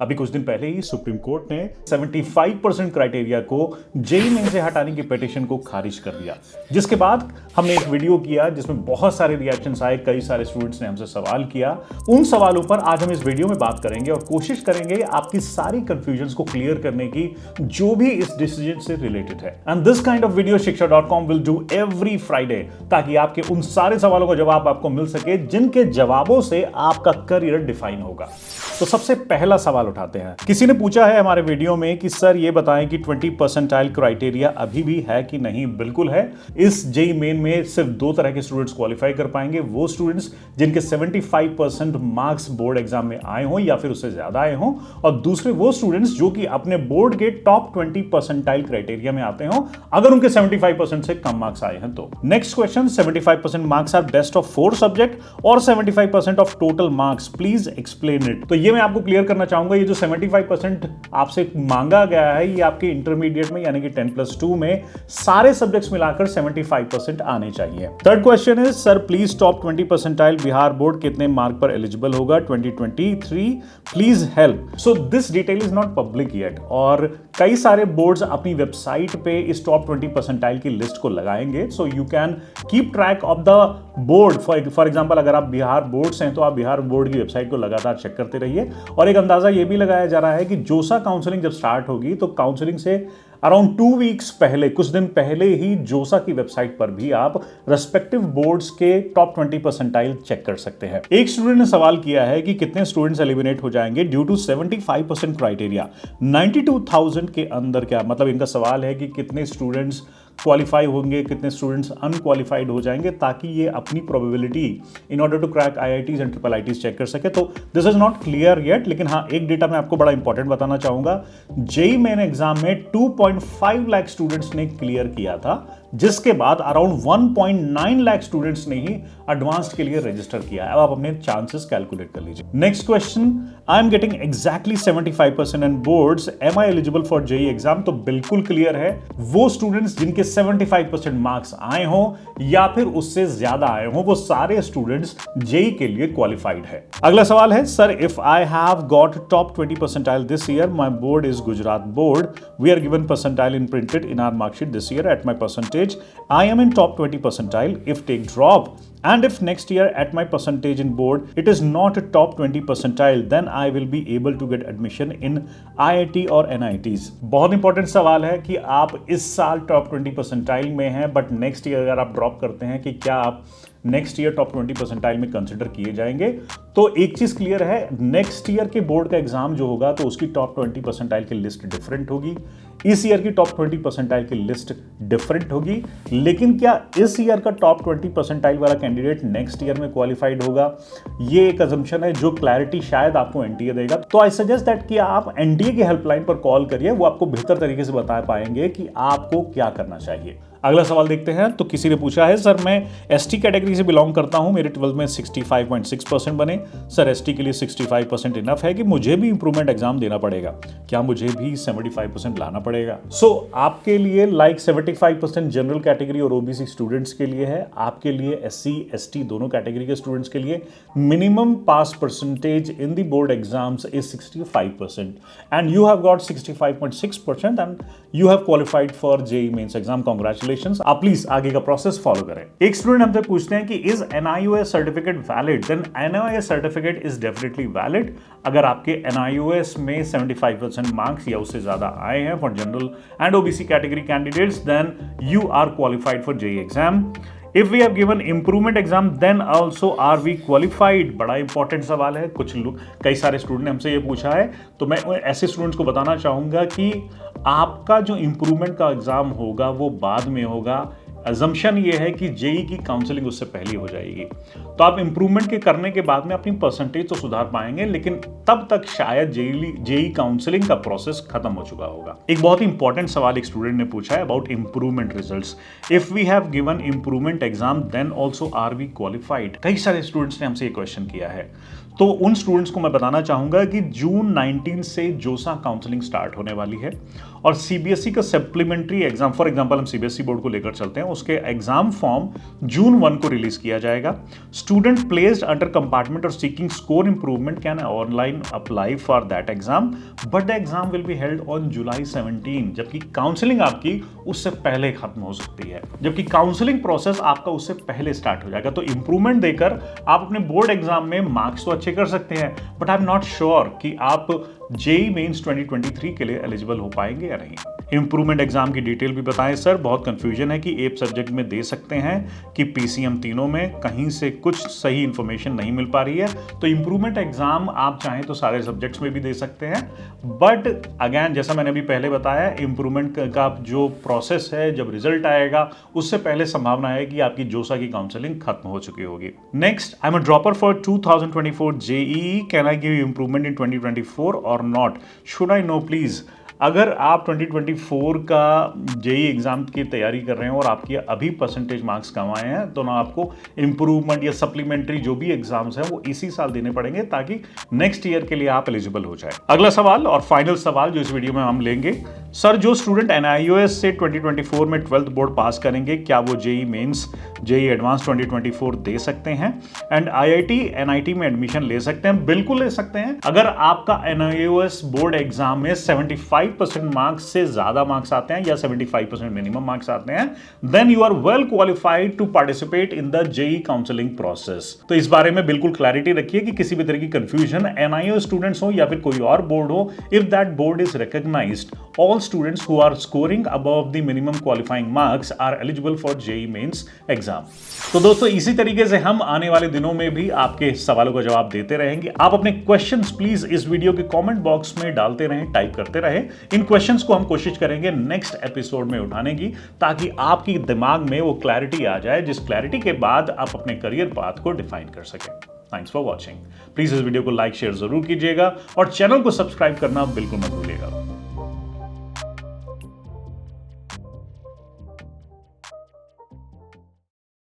अभी कुछ दिन पहले ही सुप्रीम कोर्ट ने 75% क्राइटेरिया को जेईई मेन से हटाने की पिटीशन को खारिज कर दिया, जिसके बाद हमने एक वीडियो किया जिसमें बहुत सारे रिएक्शंस आए, कई सारे स्टूडेंट्स ने हमसे सवाल किया। उन सवालों पर आज हम इस वीडियो में बात करेंगे और कोशिश करेंगे आपकी सारी कंफ्यूजन्स को क्लियर करने की जो भी इस डिसीजन से रिलेटेड है। And this kind of video shiksha.com will do every Friday, ताकि आपके उन सारे सवालों का जवाब आपको मिल सके जिनके जवाबों से आपका करियर डिफाइन होगा। तो सबसे पहला सवाल उठाते हैं। किसी ने पूछा है हमारे वीडियो में कि सर ये बताएं कि 20 परसेंटाइल क्राइटेरिया अभी भी है कि नहीं। बिल्कुल है। इस जेईई मेन में सिर्फ दो तरह के स्टूडेंट्स क्वालिफाई कर पाएंगे, वो स्टूडेंट्स जिनके 75% मार्क्स बोर्ड एग्जाम में आए हों या फिर उससे ज्यादा आए हों, और दूसरे वो स्टूडेंट्स जो कि अपने बोर्ड के टॉप 20 परसेंटाइल क्राइटेरिया में आते हों, अगर उनके 75% से कम मार्क्स आए हैं तो। Next question, 75% marks are best of 4 subject और 75% of total marks, please explain it. तो ये मैं आपको क्लियर करना चाहूंगा, ये जो 75% आपसे मांगा गया है ये आपके इंटरमीडिएट में यानी कि 10+2 में सारे सब्जेक्ट्स मिलाकर 75% आने चाहिए। थर्ड क्वेश्चन है, sir please top 20 percentile Bihar board कितने मार्क पर एलिजिबल होगा 2023, please help. So this detail is not public yet, और कई सारे बोर्ड्स अपनी वेबसाइट पे इस टॉप 20 परसेंटाइल की लिस्ट को लगाएंगे, so you can keep track of the board. For example अगर आप बिहार बोर्ड से हैं तो आप बिहार बोर्ड की वेबसाइट को लगातार चेक करते रहिए। और एक अंदाजा यह भी लगाया जा रहा है कि जोसा काउंसलिंग जब स्टार्ट होगी तो काउंसलिंग से अराउंड 2 वीक्स पहले, कुछ दिन पहले ही जोसा की वेबसाइट पर भी आप रेस्पेक्टिव बोर्ड्स के टॉप 20 परसेंटाइल चेक कर सकते हैं। एक स्टूडेंट ने सवाल किया है कि कितने स्टूडेंट्स एलिमिनेट हो जाएंगे ड्यू टू 75% क्राइटेरिया 92,000 के अंदर। क्या मतलब, इनका सवाल है कि कितने स्टूडेंट्स क्वालिफाई होंगे, कितने स्टूडेंट्स अनक्वालिफाइड हो जाएंगे, ताकि ये अपनी probability in order to crack IITs and triple ITs check कर सके। तो this is not clear yet, लेकिन हाँ एक डेटा मैं आपको बड़ा इंपॉर्टेंट बताना चाहूंगा। जेईई मेन एग्जाम में 2.5 लाख स्टूडेंट्स ने क्लियर किया था, जिसके बाद अराउंड 1.9 लाख स्टूडेंट्स ने ही एडवांस्ड के लिए रजिस्टर किया है। अब आप अपने चांसेस कैलकुलेट कर लीजिए। Next question, I am getting exactly 75% in boards, am I eligible for JEE exam. तो बिल्कुल क्लियर है, वो स्टूडेंट्स जिनके 75% मार्क्स आए हों या फिर उससे ज्यादा आए हों, वो सारे स्टूडेंट्स जेईई के लिए क्वालिफाइड है। अगला सवाल है, sir if I have got top 20 percentile this year, my board is Gujarat board, we are given percentile in printed in our marksheet this year at my percentage, I am in top 20 percentile. If take drop and if next year at my percentage in board it is not a top 20 percentile, then I will be able to get admission in IIT और NITs। बहुत important सवाल है कि आप इस साल top 20 percentile में हैं, बट नेक्स्ट ईयर अगर आप ड्रॉप करते हैं कि क्या आप नेक्स्ट ईयर टॉप 20 परसेंटाइल में कंसिडर किए जाएंगे। तो एक चीज क्लियर है, नेक्स्ट ईयर के बोर्ड का एग्जाम जो होगा तो उसकी टॉप 20 परसेंटाइल की लिस्ट डिफरेंट होगी, इस ईयर की टॉप 20 परसेंटाइल की लिस्ट डिफरेंट होगी। लेकिन क्या इस ईयर का टॉप 20 परसेंटाइल वाला कैंडिडेट नेक्स्ट ईयर में क्वालिफाइड होगा, ये एक अजम्पशन है जो क्लैरिटी शायद आपको एनटीए देगा। तो आई सजेस्ट दैट कि आप एनटीए की हेल्पलाइन पर कॉल करिए, वो आपको बेहतर तरीके से बता पाएंगे कि आपको क्या करना चाहिए। अगला सवाल देखते हैं। तो किसी ने पूछा है, सर मैं एसटी कैटेगरी से बिलोंग करता हूं, मेरे 12 में 65.6% बने, सर एसटी के लिए 65% इनफ है कि मुझे भी इंप्रूवमेंट एग्जाम देना पड़ेगा, क्या मुझे भी 75% लाना पड़ेगा? आपके लिए 75% जनरल कैटेगरी और ओबीसी स्टूडेंट्स के लिए है, आपके लिए एससी एसटी दोनों कैटेगरी के स्टूडेंट्स के लिए minimum pass percentage in the board exams is 65% and you have got 65.6% and you have qualified for JEE mains exam. Congratulations. आप प्लीज आगे का प्रोसेस फॉलो करें। एक स्टूडेंट हमसे पूछते हैं कि is NIOS certificate valid? Then NIOS certificate is definitely valid अगर आपके एनआईओएस में 75% मार्क्स या उससे ज्यादा आए हैं for general and OBC category candidates, then you are qualified for JEE exam. If we have given improvement exam, then also are we qualified? बड़ा important सवाल है। कुछ लोग, कई सारे स्टूडेंट ने हमसे ये पूछा है, तो मैं ऐसे स्टूडेंट्स को बताना चाहूंगा कि आपका जो इंप्रूवमेंट का एग्जाम होगा वो बाद में होगा। अजम्पशन ये है कि जेईई की काउंसलिंग उससे पहले हो जाएगी, तो आप इंप्रूवमेंट के करने के बाद में अपनी परसेंटेज तो सुधार पाएंगे, लेकिन तब तक शायद जेईई काउंसलिंग का प्रोसेस खत्म हो चुका होगा। एक बहुत ही इंपॉर्टेंट सवाल एक स्टूडेंट ने पूछा है about improvement results. If we have given improvement exam then also are we qualified? कई सारे स्टूडेंट्स ने हमसे ये क्वेश्चन किया है। तो उन स्टूडेंट्स को मैं बताना चाहूंगा कि जून 19 से जोसा काउंसलिंग स्टार्ट होने वाली है और सीबीएसई का सप्लीमेंट्री एग्जाम, फॉर एग्जांपल हम सीबीएसई बोर्ड को लेकर चलते हैं, उसके एग्जाम फॉर्म जून 1 को रिलीज किया जाएगा। स्टूडेंट प्लेस्ड अंडर कंपार्टमेंट और seeking score improvement can online apply for that exam, but the exam will be held on July 17, जबकि काउंसलिंग आपकी उससे पहले खत्म हो सकती है, जबकि काउंसलिंग प्रोसेस आपका उससे पहले स्टार्ट हो जाएगा। तो इंप्रूवमेंट देकर आप अपने बोर्ड एग्जाम में मार्क्स तो अच्छे कर सकते हैं, but I am not sure कि आप जेई मेंस 2023 के लिए एलिजिबल हो पाएंगे या नहीं। इंप्रूवमेंट एग्जाम की डिटेल भी बताएं सर, बहुत कंफ्यूजन है कि एक सब्जेक्ट में दे सकते हैं कि पीसीएम तीनों में, कहीं से कुछ सही इंफॉर्मेशन नहीं मिल पा रही है। तो इंप्रूवमेंट एग्जाम आप चाहें तो सारे सब्जेक्ट्स में भी दे सकते हैं, बट अगेन जैसा मैंने अभी पहले बताया, इंप्रूवमेंट का जो प्रोसेस है, जब रिजल्ट आएगा उससे पहले संभावना है कि आपकी जोसा की काउंसलिंग खत्म हो चुकी होगी। Next, I am a dropper for 2024 JEE, can I give improvement in 2024 और not, should I know please. अगर आप 2024 का जेई एग्जाम की तैयारी कर रहे हैं और आपके अभी परसेंटेज मार्क्स कम आए हैं, तो ना आपको इंप्रूवमेंट या सप्लीमेंट्री जो भी एग्जाम्स हैं वो इसी साल देने पड़ेंगे, ताकि नेक्स्ट ईयर के लिए आप एलिजिबल हो जाए। अगला सवाल और फाइनल सवाल जो इस वीडियो में हम लेंगे, सर जो स्टूडेंट एनआईओएस से 2024 में 12th बोर्ड पास करेंगे, क्या वो जेई मेंस, जेई एडवांस 2024 दे सकते हैं एंड आईआईटी एनआईटी में एडमिशन ले सकते हैं? बिल्कुल ले सकते हैं। अगर आपका एनआईओएस बोर्ड एग्जाम में 75% मार्क्स से ज्यादा मार्क्स आते हैं या 75% मिनिमम मार्क्स आते हैं, then you are well qualified to participate in the JEE counselling process. तो इस बारे में बिल्कुल क्लैरिटी रखिए कि किसी भी तरह की कंफ्यूजन, एनआईओ स्टूडेंट्स हो या फिर कोई और बोर्ड हो, if that board is recognised, all students who are scoring above the minimum qualifying marks are eligible for JEE Mains exam। तो दोस्तों इसी तरीके से हम आने वाले दिनों में भी आपके सवालों का जवाब देते रहेंगे। आप अपने क्वेश्चंस प्लीज इस वीडियो के कमेंट बॉक्स में डालते रहें, टाइप करते रहें। इन क्वेश्चंस को हम कोशिश करेंगे नेक्स्ट एपिसोड में उठाने की, ताकि आपकी दिमाग में वो क्लैरिटी आ जाए, जिस क्लैरिटी के बाद आप अपने करियर पाथ को डिफाइन कर सकें। Thanks for watching. प्लीज इस वीडियो को लाइक शेयर जरूर कीजिएगा और चैनल को सब्सक्राइब करना बिल्कुल मत भूलिएगा।